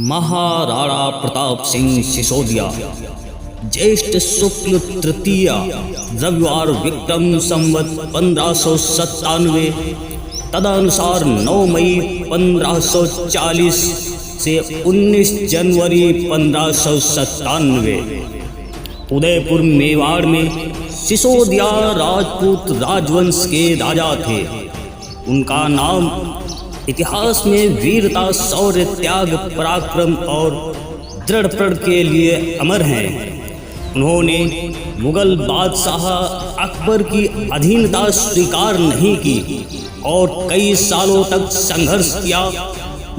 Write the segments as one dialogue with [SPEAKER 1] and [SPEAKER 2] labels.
[SPEAKER 1] महाराणा प्रताप सिंह सिसोदिया ज्येष्ठ शुक्ल तृतीया रविवार विक्रम संवत 1597 तदनुसार 9 मई 1540 से 19 जनवरी 1597 उदयपुर मेवाड़ में सिसोदिया राजपूत राजवंश के राजा थे। उनका नाम इतिहास में वीरता, शौर्य, त्याग, पराक्रम और दृढ़ प्रण के लिए अमर हैं। उन्होंने मुगल बादशाह अकबर की अधीनता स्वीकार नहीं की और कई सालों तक संघर्ष किया।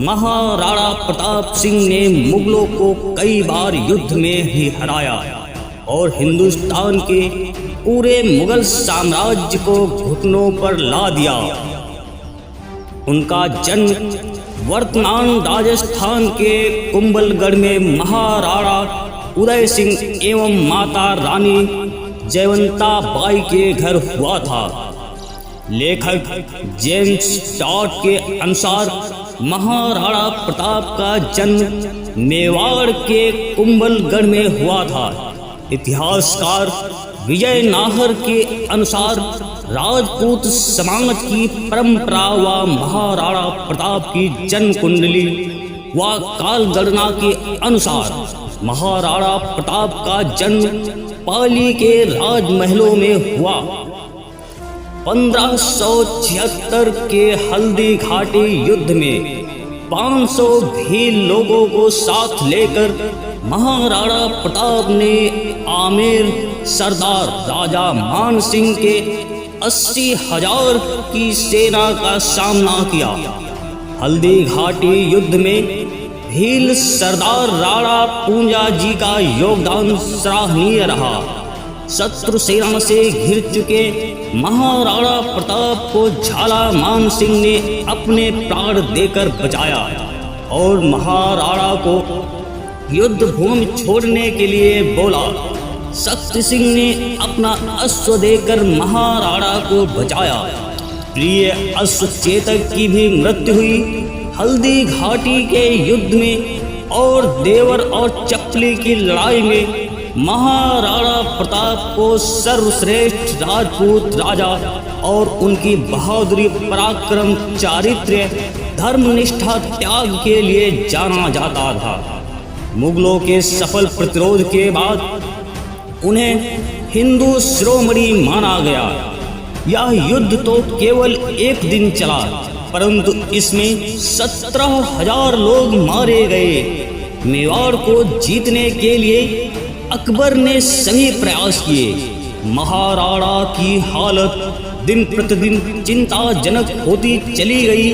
[SPEAKER 1] महाराणा प्रताप सिंह ने मुगलों को कई बार युद्ध में ही हराया और हिंदुस्तान के पूरे मुगल साम्राज्य को घुटनों पर ला दिया। उनका जन्म वर्तमान राजस्थान के कुंभलगढ़ में महाराणा उदय सिंह एवं माता रानी जयवंता बाई के घर हुआ था। लेखक जेम्स टॉड के अनुसार महाराणा प्रताप का जन्म मेवाड़ के कुंभलगढ़ में हुआ था। इतिहासकार विजय नाहर के अनुसार राजपूत समाज की परंपरा व महाराणा प्रताप की जन्म कुंडली व काल गणना के अनुसार महाराणा प्रताप का जन्म पाली के राजमहलों में हुआ। 1576 के हल्दी घाटी युद्ध में 500 भील लोगों को साथ लेकर महाराणा प्रताप ने आमेर सरदार राजा मान सिंह के 80,000 की सेना का सामना किया। हल्दी घाटी युद्ध में भील सरदार राणा पूंजा जी का योगदान सराहनीय रहा। शत्रु सेना से घिर चुके महाराणा प्रताप को झाला मान सिंह ने अपने प्राण देकर बचाया और महाराणा को युद्ध भूमि छोड़ने के लिए बोला। शक्ति सिंह ने अपना अश्व देकर महाराणा को बचाया। प्रिय अश्व चेतक की भी मृत्यु हुई। हल्दी घाटी के युद्ध में और देवर और चपली की लड़ाई में महाराणा प्रताप को सर्वश्रेष्ठ राजपूत राजा और उनकी बहादुरी, पराक्रम, चारित्र्य, धर्मनिष्ठा, त्याग के लिए जाना जाता था। मुगलों के सफल प्रतिरोध के बाद उन्हें हिंदू शिरोमणि माना गया। यह युद्ध तो केवल एक दिन चला, परंतु इसमें 17,000 लोग मारे गए। मेवाड़ को जीतने के लिए अकबर ने सभी प्रयास किए। महाराणा की हालत दिन प्रतिदिन चिंताजनक होती चली गई।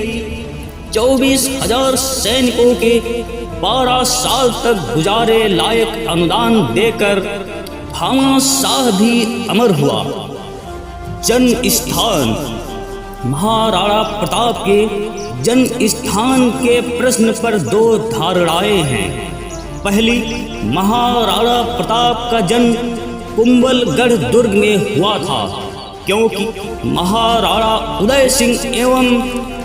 [SPEAKER 1] 24,000 सैनिकों के 12 साल तक गुजारे लायक अनुदान देकर भामा शाह भी अमर हुआ। जन्म स्थान महाराणा प्रताप के जन्म स्थान के प्रश्न पर 2 धारणाएं हैं। पहली, महाराणा प्रताप का जन्म कुंभलगढ़ दुर्ग में हुआ था क्योंकि महाराणा उदय सिंह एवं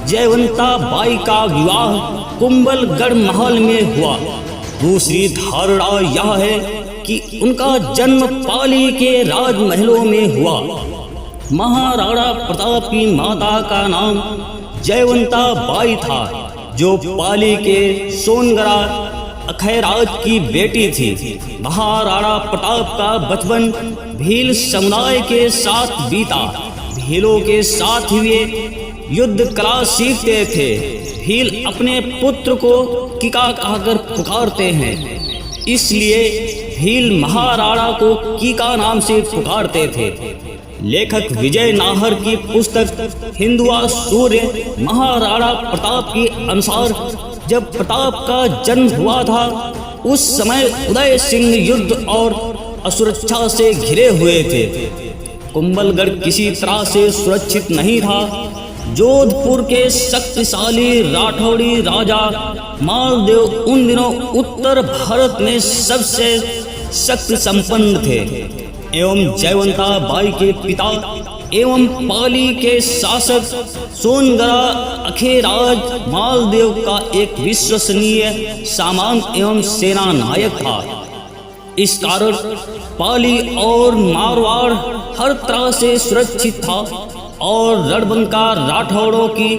[SPEAKER 1] जयवंता बाई का विवाह कुंभलगढ़ महल में हुआ। दूसरी धारणा यह है कि उनका जन्म पाली के राजमहलों में हुआ। महाराणा प्रताप की माता का नाम जयवंता बाई था, जो पाली के सोनगरा अखैराज की बेटी थी। महाराणा प्रताप का बचपन भील समुदाय के साथ बीता। भीलों के साथ हुए युद्ध कला सीखते थे। भील अपने पुत्र को किका कहकर पुकारते हैं, इसलिए भील महाराणा को कीका नाम से पुकारते थे। लेखक विजय नाहर की पुस्तक हिंदुआ सूर्य महाराणा प्रताप के अनुसार जब प्रताप का जन्म हुआ था उस समय उदय सिंह युद्ध और असुरक्षा से घिरे हुए थे। कुंभलगढ़ किसी तरह से सुरक्षित नहीं था। जोधपुर के शक्तिशाली राठौड़ी राजा मालदेव उन दिनों उत्तर भारत में सबसे शक्ति संपन्न थे। एवं जयवंता बाई के पिता एवं पाली के शासक सोनगरा अखेराज मालदेव का एक विश्वसनीय सामंत एवं सेना नायक था। इस कारण पाली और मारवाड़ हर तरह से सुरक्षित था और रणबंका राठौड़ों की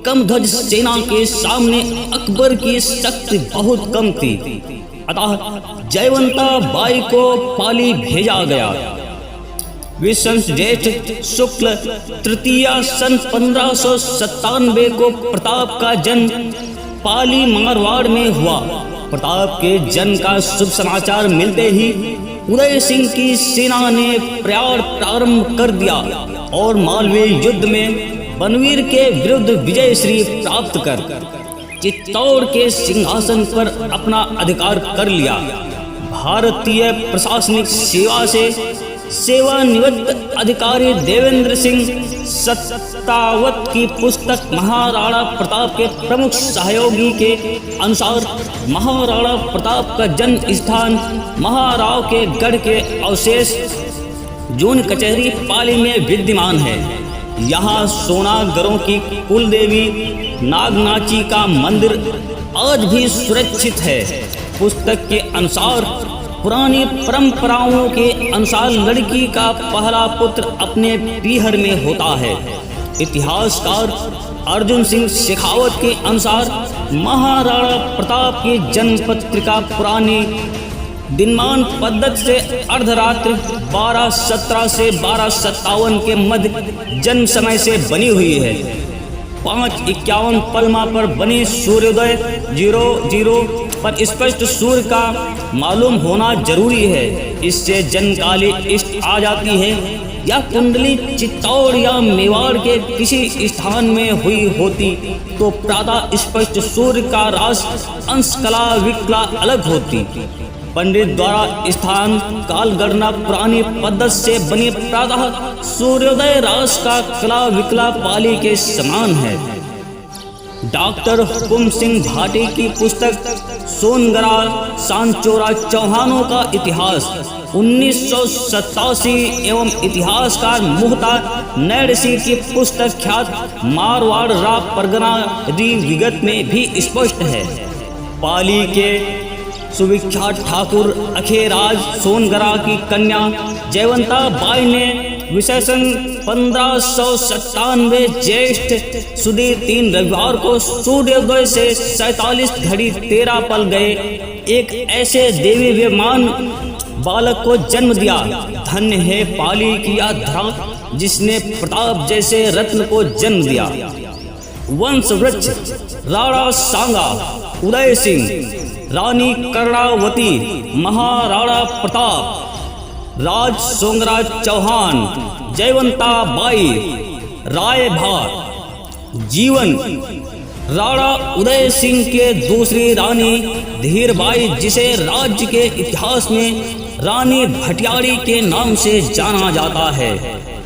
[SPEAKER 1] कमध्वज सेना के सामने अकबर की शक्ति बहुत कम थी। अतः जयवंता बाई को पाली भेजा गया। विशंस ज्येष्ठ शुक्ल तृतीया सन 1597 को प्रताप का जन्म पाली मारवाड़ में हुआ। प्रताप के जन्म का शुभ समाचार मिलते ही उदय सिंह की सेना ने प्रयाण प्रारंभ कर दिया और मालवीय युद्ध में बनवीर के विरुद्ध विजयश्री प्राप्त कर चित्तौड़ के सिंहासन पर अपना अधिकार कर लिया। भारतीय प्रशासनिक सेवा से सेवानिवृत्त अधिकारी देवेंद्र सिंह सत्तावत की पुस्तक महाराणा प्रताप के प्रमुख सहयोगी के अनुसार महाराणा प्रताप का जन्म स्थान महाराव के गढ़ के अवशेष जून कचहरी पाली में विद्यमान है। यहाँ सोनागरों की कुल देवी नागनाची का मंदिर आज भी सुरक्षित है। पुस्तक के अनुसार पुरानी परंपराओं के अनुसार लड़की का पहला पुत्र अपने पीहर में होता है। इतिहासकार अर्जुन सिंह शेखावत के अनुसार महाराणा प्रताप की जन्म पत्रिका पुरानी दिनमान पद्धति से अर्धरात्रि 12:17 से 12:57 के मध्य जन्म समय से बनी हुई है। 5:51 पलमा पर बनी सूर्योदय 00 पर स्पष्ट सूर्य का मालूम होना जरूरी है। इससे जन्मकाली इष्ट आ जाती है। या कुंडली चित्तौड़ या मेवाड़ के किसी स्थान में हुई होती तो प्रातः स्पष्ट सूर्य का रास अंश कला विकला अलग होती। पंडित द्वारा स्थान काल गणना पुरानी पद्धति से बनी प्रातः सूर्योदय रास का कला विकला पाली के समान है। डॉक्टर हुकुम सिंह भाटी की पुस्तक सोनगरा सांचोरा चौहानों का इतिहास 1987 एवं इतिहासकार मुहता नैडसी की पुस्तक ख्यात मारवाड़ रा परगना री विगत में भी स्पष्ट है। पाली के सुविख्यात ठाकुर अखेराज सोनगरा की कन्या जयवंता बाई ने विशेषण 1597 ज्येष्ठ सुदी 3 रविवार को सूर्योदय से 47 घड़ी 13 पल गए एक ऐसे देवी विमान बालक को जन्म दिया। धन्य है पाली की यह धरा जिसने प्रताप जैसे रत्न को जन्म दिया। वंश वृक्ष राणा सांगा उदय सिंह रानी कर्णावती महाराणा प्रताप राज सोंगरा चौहान जयवंता बाई राय भार जीवन राणा उदय सिंह के दूसरी रानी धीरबाई जिसे राज्य के इतिहास में रानी भटियाड़ी के नाम से जाना जाता है।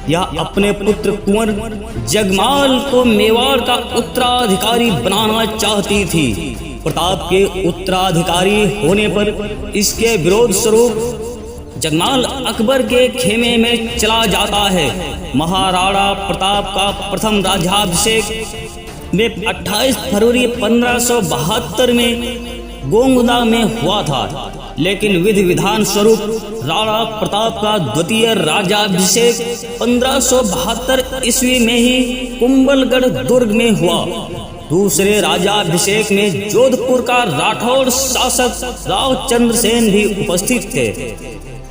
[SPEAKER 1] यह अपने पुत्र कुंवर जगमाल को मेवाड़ का उत्तराधिकारी बनाना चाहती थी। प्रताप के उत्तराधिकारी होने पर इसके विरोध स्वरूप जगमाल अकबर के खेमे में चला जाता है। महाराणा प्रताप का प्रथम राज्याभिषेक में 28 फरवरी 1572 में गोंगदा में हुआ था, लेकिन विधि विधान स्वरूप राणा प्रताप का द्वितीय राज्याभिषेक 1572 ईस्वी में ही कुंभलगढ़ दुर्ग में हुआ। दूसरे राज्याभिषेक में जोधपुर का राठौड़ शासक राव चंद्रसेन भी उपस्थित थे।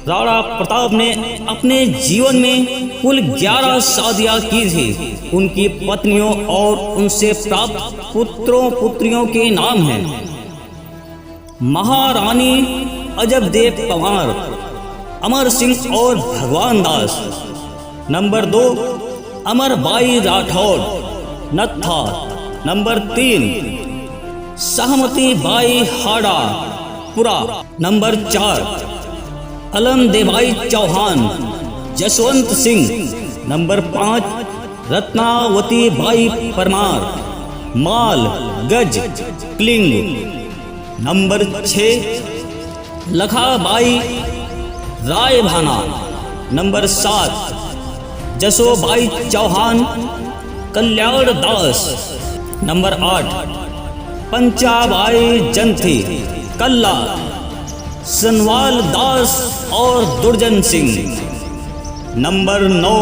[SPEAKER 1] राणा प्रताप ने अपने जीवन में कुल 11 शादियां की थी। उनकी पत्नियों और उनसे प्राप्त पुत्रों पुत्रियों के नाम हैं महारानी अजब देव पंवार, अमर सिंह और भगवान दास। नंबर 2 अमरबाई राठौड़ नत्था। नंबर 3 सहमती बाई हाड़ा पुरा। नंबर 4 अलम देवाई चौहान जसवंत सिंह। नंबर 5 रत्नावती बाई परमार माल गज क्लिंग। नंबर 6 लखाबाई राय भाना नंबर 7 जसोबाई चौहान कल्याण दास। नंबर 8 पंचाबाई जंथी कल्ला सनवाल दास और दुर्जन सिंह। नंबर 9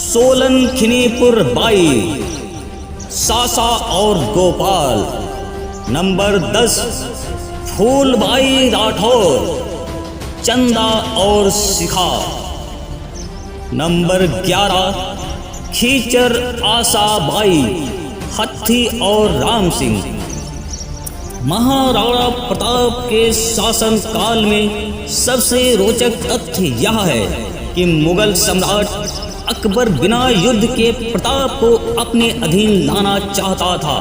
[SPEAKER 1] सोलन खिनीपुर बाई सासा और गोपाल। नंबर 10 फूलबाई राठौर चंदा और शिखा। नंबर 11 खीचर आसाबाई हत्थी और राम सिंह। महाराणा प्रताप के शासन काल में सबसे रोचक तथ्य यह है कि मुगल सम्राट अकबर बिना युद्ध के प्रताप को अपने अधीन लाना चाहता था।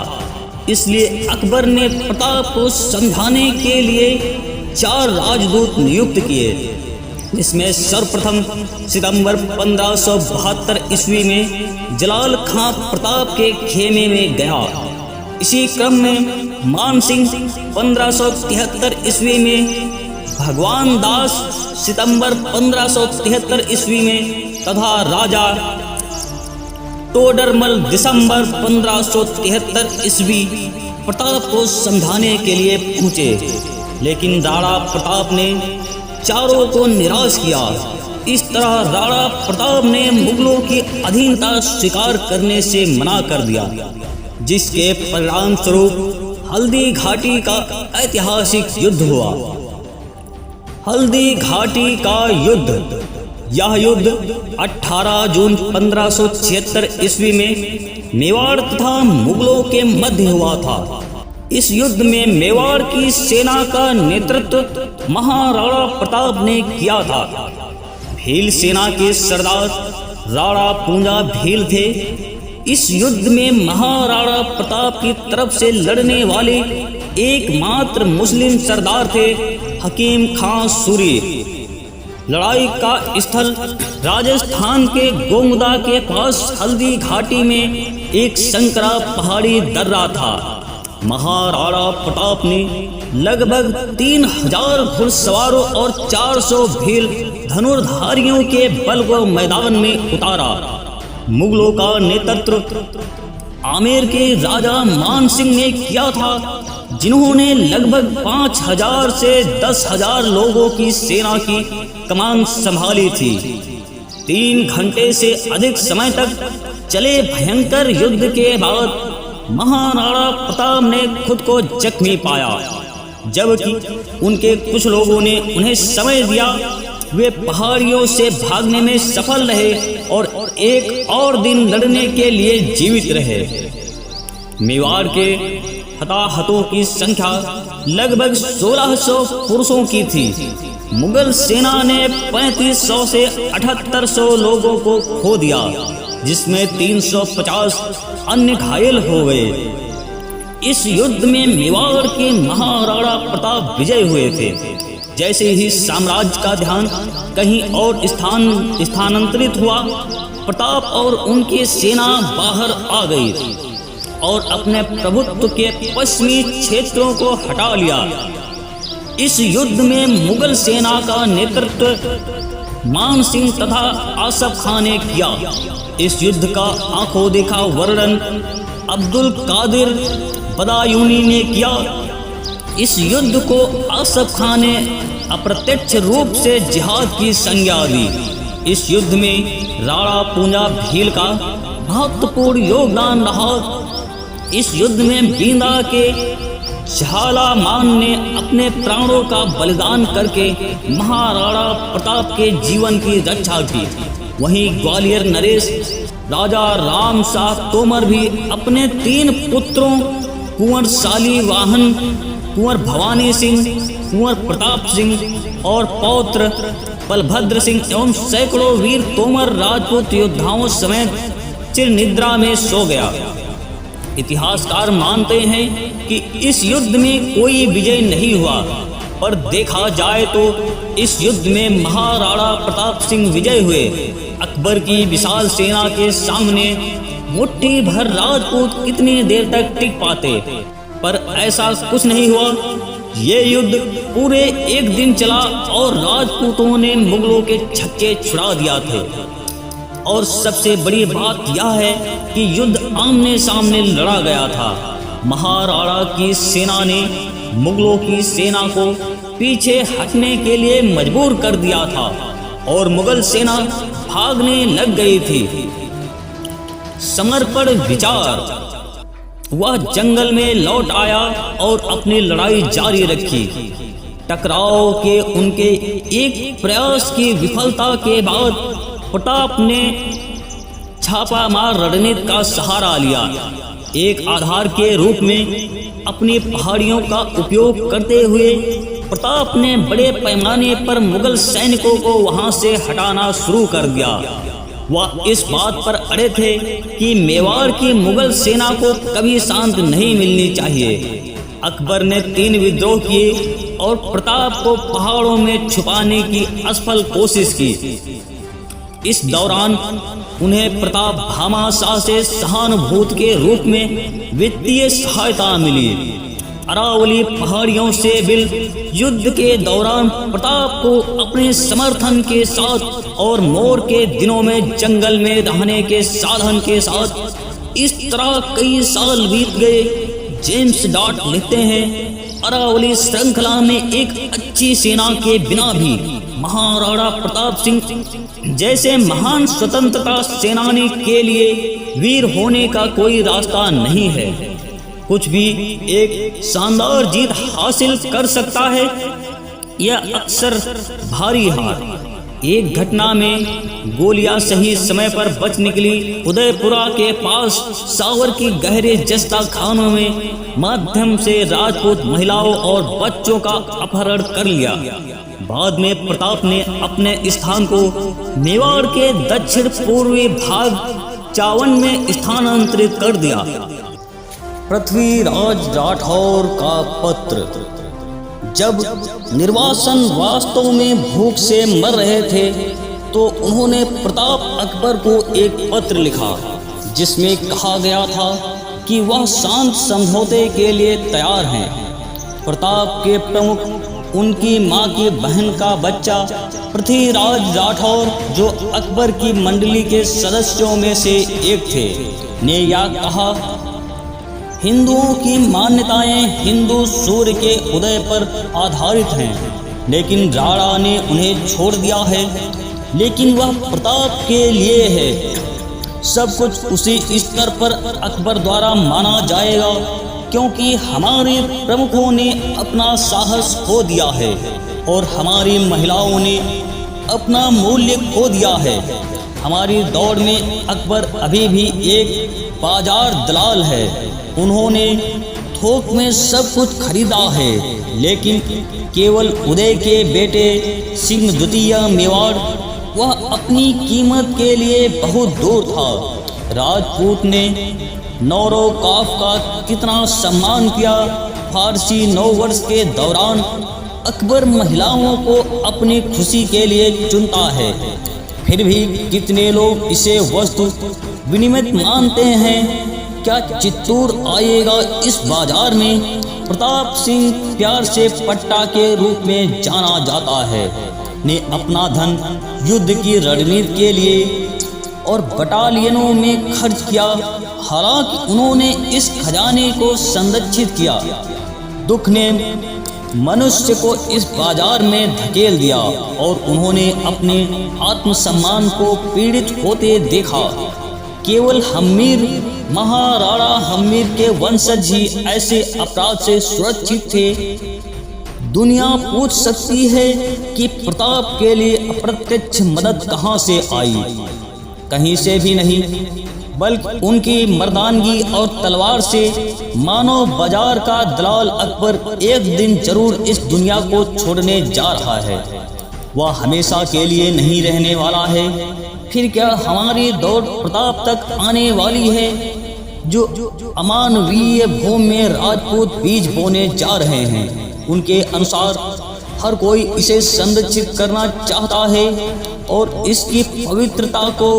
[SPEAKER 1] इसलिए अकबर ने प्रताप को समझाने के लिए 4 राजदूत नियुक्त किए, जिसमें सर्वप्रथम सितंबर 1572 ईस्वी में जलाल खां प्रताप के खेमे में गया। इसी क्रम में मान सिंह 1573 ईस्वी में, भगवान दास सितंबर 1573 ईस्वी में तथा राजा टोडरमल दिसंबर 1573 ईस्वी प्रताप को समझाने के लिए पहुँचे, लेकिन राणा प्रताप ने चारों को निराश किया। इस तरह राणा प्रताप ने मुगलों की अधीनता स्वीकार करने से मना कर दिया, जिसके परिणाम स्वरूप हल्दी घाटी का ऐतिहासिक युद्ध हुआ। हल्दी घाटी का युद्ध, यह युद्ध 18 जून 1576 ईस्वी में मेवाड़ तथा मुगलों के मध्य हुआ था। इस युद्ध में मेवाड़ की सेना का नेतृत्व महाराणा प्रताप ने किया था। भील सेना के सरदार राणा पूंजा भील थे। इस युद्ध में महाराणा प्रताप की तरफ से लड़ने वाले एकमात्र मुस्लिम सरदार थे हकीम खां सूरी। लड़ाई का स्थल राजस्थान के गोमुदा के पास हल्दी घाटी में एक संकरा पहाड़ी दर्रा था। महाराणा प्रताप ने लगभग 3000 घुड़सवारों और 400 भील धनुर्धारियों के बल को मैदान में उतारा। मुगलों का नेतृत्व आमेर के राजा मान सिंह ने किया था, जिन्होंने लगभग 5000 से 10,000 लोगों की सेना की कमान संभाली थी। 3 घंटे से अधिक समय तक चले भयंकर युद्ध के बाद महाराणा प्रताप ने खुद को जख्मी पाया, जबकि उनके कुछ लोगों ने उन्हें समय दिया। वे पहाड़ियों से भागने में सफल रहे और एक और दिन लड़ने के लिए जीवित रहे। मेवाड़ के हताहतों की संख्या लगभग 1600 पुरुषों की थी। मुगल सेना ने 3500 से 7800 लोगों को खो दिया, जिसमें 350 अन्य घायल हो गए। इस युद्ध में मेवाड़ के महाराणा प्रताप विजय हुए थे। जैसे ही साम्राज्य का ध्यान कहीं और स्थानांतरित हुआ, प्रताप और उनकी सेना बाहर आ गई और अपने प्रभुत्व के पश्चिमी क्षेत्रों को हटा लिया। इस युद्ध में मुगल सेना का नेतृत्व मान सिंह तथा आसफ खां ने किया। इस युद्ध का आंखों देखा वर्णन अब्दुल कादिर बदायूनी ने किया। इस युद्ध को आसफ खां ने अप्रत्यक्ष रूप से जिहाद की संज्ञा दी। इस युद्ध में राणा पूंजा भील का महत्वपूर्ण योगदान रहा। इस युद्ध में बींदा के झालामान ने अपने प्राणों का बलिदान करके महाराणा प्रताप के जीवन की रक्षा की। वहीं ग्वालियर नरेश राजा राम शाह तोमर भी अपने 3 पुत्रों कुंवर शालीवाहन, कुंवर भवानी सिंह, कुंवर प्रताप सिंह और पौत्र बलभद्र सिंह एवं सैकड़ों वीर तोमर राजपूत योद्धाओं समेत चिर निद्रा में सो गया। इतिहासकार मानते हैं कि इस युद्ध में कोई विजय नहीं हुआ, पर देखा जाए तो इस युद्ध में महाराणा प्रताप सिंह विजय हुए। अकबर की विशाल सेना के सामने मुट्ठी भर राजपूत कितनी देर तक टिक पाते, पर ऐसा कुछ नहीं हुआ। ये युद्ध पूरे एक दिन चला और राजपूतों ने मुगलों के छक्के छुड़ा दिया थे। और सबसे बड़ी बात यह है कि युद्ध आमने सामने लड़ा गया था। महाराणा की सेना ने मुगलों की सेना को पीछे हटने के लिए मजबूर कर दिया था और मुगल सेना भागने लग गई थी। समर्पण विचार, वह जंगल में लौट आया और अपनी लड़ाई जारी रखी। टकराव के उनके एक प्रयास की विफलता के बाद प्रताप ने छापामार रणनीति का सहारा लिया। एक आधार के रूप में अपनी पहाड़ियों का उपयोग करते हुए प्रताप ने बड़े पैमाने पर मुगल सैनिकों को वहां से हटाना शुरू कर दिया। वह इस बात पर अड़े थे कि मेवाड़ की मुगल सेना को कभी शांत नहीं मिलनी चाहिए। अकबर ने 3 विद्रोह किए और प्रताप को पहाड़ों में छुपाने की असफल कोशिश की। इस दौरान उन्हें प्रताप भामाशाह से सहानुभूति के रूप में वित्तीय सहायता मिली। अरावली पहाड़ियों से बिल युद्ध के दौरान प्रताप को अपने समर्थन के साथ और मोर के दिनों में जंगल में रहने के साधन के साथ इस तरह कई साल बीत गए। जेम्स डॉट लिखते हैं, अरावली श्रृंखला में एक अच्छी सेना के बिना भी महाराणा प्रताप सिंह जैसे महान स्वतंत्रता सेनानी के लिए वीर होने का कोई रास्ता नहीं है। कुछ भी एक शानदार जीत हासिल कर सकता है या अक्सर भारी हार। एक घटना में गोलियां सही समय पर बच निकली। उदयपुरा के पास सावर की गहरे जस्ता खानों में माध्यम से राजपूत महिलाओं और बच्चों का अपहरण कर लिया। बाद में प्रताप ने अपने स्थान को मेवाड़ के दक्षिण पूर्वी भाग चावन में स्थानांतरित कर दिया। पृथ्वीराज राठौर का पत्र। जब निर्वासन वास्तव में भूख से मर रहे थे तो उन्होंने प्रताप अकबर को एक पत्र लिखा जिसमें कहा गया था कि वह शांत समझौते के लिए तैयार हैं। प्रताप के प्रमुख उनकी मां की बहन का बच्चा पृथ्वीराज राठौर, जो अकबर की मंडली के सदस्यों में से एक थे, ने यह कहा, हिंदुओं की मान्यताएं हिंदू सूर्य के उदय पर आधारित हैं, लेकिन राणा ने उन्हें छोड़ दिया है। लेकिन वह प्रताप के लिए है। सब कुछ उसी स्तर पर अकबर द्वारा माना जाएगा, क्योंकि हमारे प्रमुखों ने अपना साहस खो दिया है और हमारी महिलाओं ने अपना मूल्य खो दिया है। हमारी दौड़ में अकबर अभी भी एक बाजार दलाल है। उन्होंने थोक में सब कुछ खरीदा है, लेकिन केवल उदय के बेटे सिंह द्वितीय मेवाड़, वह अपनी कीमत के लिए बहुत दूर था। राजपूत ने नौरोकाफ का कितना सम्मान किया। फारसी नववर्ष के दौरान अकबर महिलाओं को अपनी खुशी के लिए चुनता है, फिर भी कितने लोग इसे वस्तु विनिमय मानते हैं। क्या चित्तूर आएगा इस बाजार में? प्रताप सिंह, प्यार से पट्टा के रूप में जाना जाता है, ने अपना धन युद्ध की रणनीति के लिए और बटालियनों में खर्च किया। हालांकि उन्होंने इस खजाने को संरक्षित किया। दुख ने मनुष्य को इस बाजार में धकेल दिया और उन्होंने अपने आत्मसम्मान को पीड़ित होते देखा। केवल हम्मीर, महाराणा हम्मीर के वंशज ही ऐसे अपराध से सुरक्षित थे। दुनिया पूछ सकती है कि प्रताप के लिए अप्रत्यक्ष मदद कहां से आई? कहीं से भी नहीं, बल्कि उनकी मर्दानगी और तलवार से। मानो बाजार का दलाल अकबर एक दिन जरूर इस दुनिया को छोड़ने जा रहा है। वह हमेशा के लिए नहीं रहने वाला है। फिर क्या हमारी दौड़ प्रताप तक आने वाली है, जो अमानवीय भूमि में राजपूत बीज बोने जा रहे हैं। उनके अनुसार हर कोई इसे संरक्षित करना चाहता है और इसकी पवित्रता को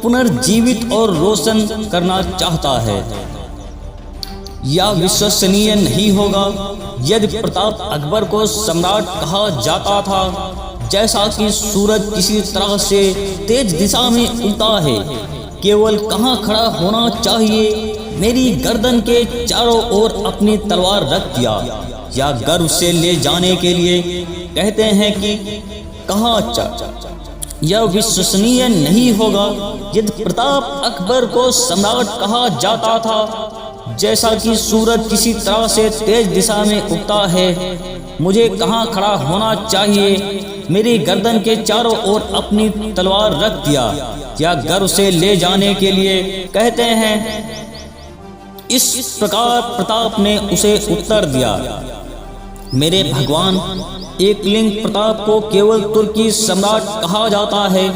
[SPEAKER 1] पुनर्जीवित और रोशन करना चाहता है। यह विश्वसनीय नहीं होगा यदि प्रताप अकबर को सम्राट कहा जाता था। जैसा कि सूरज किसी तरह से तेज दिशा में उगता है, केवल कहाँ खड़ा होना चाहिए, मेरी गर्दन के चारों ओर अपनी तलवार रख दिया, या गर्व से ले जाने के लिए कहते हैं कि कहाँ चा। यह विश्वसनीय नहीं होगा यदि प्रताप अकबर को सम्राट कहा जाता था। जैसा कि सूरज किसी तरह से तेज दिशा में उगता है, मुझे कहाँ खड़ा होना चाहिए, मेरी गर्दन के चारों ओर अपनी तलवार रख दिया, या गर्व से ले जाने के लिए कहते हैं। इस प्रकार प्रताप ने उसे उत्तर दिया, मेरे भगवान, एकलिंग प्रताप को केवल तुर्की सम्राट कहा जाता है।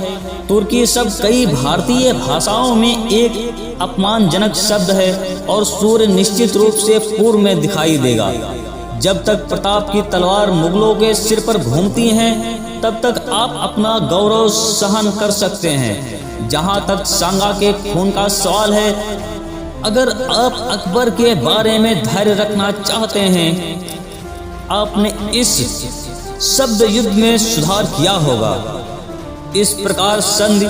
[SPEAKER 1] तुर्की शब्द कई भारतीय भाषाओं में एक अपमानजनक शब्द है और सूर्य निश्चित रूप से पूर्व में दिखाई देगा। जब तक प्रताप की तलवार मुगलों के सिर पर घूमती है, तब तक आप अपना गौरव सहन कर सकते हैं। जहां तक सांगा के खून का सवाल है, अगर आप अकबर के बारे में धैर्य रखना चाहते हैं, आपने इस शब्द युद्ध में सुधार किया होगा। इस प्रकार संधि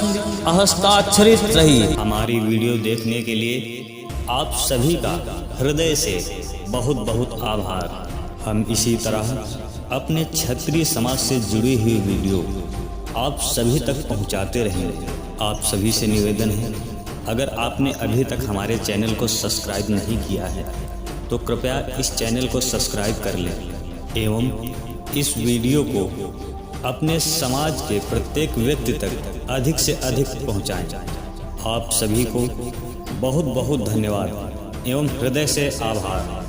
[SPEAKER 1] हस्ताक्षरित रही।
[SPEAKER 2] हमारी वीडियो देखने के लिए आप सभी का हृदय से बहुत बहुत आभार। हम इसी तरह अपने क्षत्रिय समाज से जुड़ी हुई वीडियो आप सभी तक पहुंचाते रहेंगे। आप सभी से निवेदन है, अगर आपने अभी तक हमारे चैनल को सब्सक्राइब नहीं किया है तो कृपया इस चैनल को सब्सक्राइब कर लें एवं इस वीडियो को अपने समाज के प्रत्येक व्यक्ति तक अधिक से अधिक पहुंचाएं। आप सभी को बहुत बहुत धन्यवाद एवं हृदय से आभार।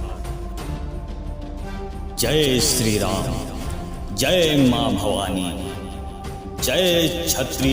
[SPEAKER 2] जय श्री राम, जय मां भवानी, जय क्षत्रिय।